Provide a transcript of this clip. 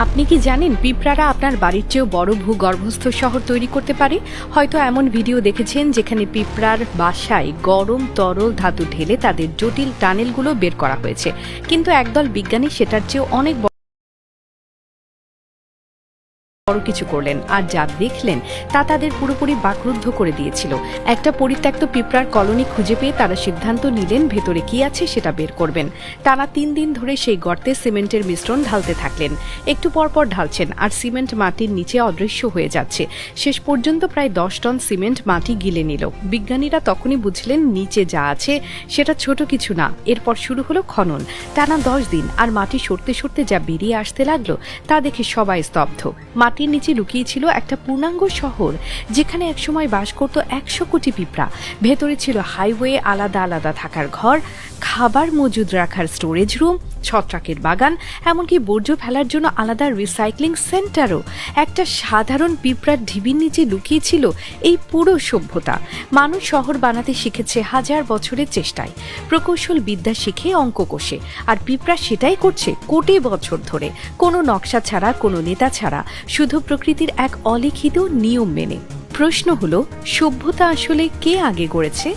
আপনি কি জানেন পিঁপড়ারা আপনার বাড়ির চেয়েও বড় ভূগর্ভস্থ শহর তৈরি করতে পারে? হয়তো এমন ভিডিও দেখেছেন যেখানে পিঁপড়ার বাসায় গরম তরল ধাতু ঢেলে তাদের জটিল টানেলগুলো বের করা হয়েছে, কিন্তু একদল বিজ্ঞানী সেটার চেয়েও অনেক বড় কিছু করলেন, আর যা দেখলেন তা তাদের পুরোপুরি বাকরুদ্ধ করে দিয়েছিল। একটা পরিত্যক্ত পিঁপড়ার কলোনি খুঁজে পেয়ে তারা সিদ্ধান্ত নিলেন ভেতরে কি আছে সেটা বের করবেন। টানা 3 দিন ধরে সেই গর্তে সিমেন্টের মিশ্রণ ঢালতে থাকলেন। একটু পরপর ঢালছেন আর সিমেন্ট মাটির নিচে অদৃশ্য হয়ে যাচ্ছে। শেষ পর্যন্ত প্রায় 10 টন সিমেন্ট মাটি গিলে নিল। বিজ্ঞানীরা তখনই বুঝলেন নিচে যা আছে সেটা ছোট কিছু না। এরপর শুরু হলো খনন। টানা 10 দিন, আর মাটি সরতে সরতে যা বেরিয়ে আসতে লাগলো তা দেখে সবাই স্তব্ধ। মাটির নিচে লুকিয়ে ছিল একটা পূর্ণাঙ্গ শহর, যেখানে একসময় বাস করত 100 কোটি পিঁপড়া। ভেতরে ছিল হাইওয়ে, আলাদা আলাদা থাকার ঘর, খাবার মজুদ রাখার স্টোরেজ রুম, ছত্রাকের বাগান, এমনকি বর্জ্য ফেলার জন্য আলাদা রিসাইক্লিং সেন্টারও। একটা সাধারণ পিঁপড়ার ঢিবির নিচে লুকিয়ে ছিল এই পুরো সভ্যতা। মানুষ শহর বানাতে শিখেছে হাজার বছরের চেষ্টায়, প্রকৌশল বিদ্যা শিখে অঙ্ক কষে, আর পিঁপড়া সেটাই করছে কোটি বছর ধরে, কোনো নকশা ছাড়া, কোনো নেতা ছাড়া, শুধু প্রকৃতির এক অলিখিত নিয়ম মেনে। প্রশ্ন হলো, সভ্যতা আসলে কে আগে গড়েছে?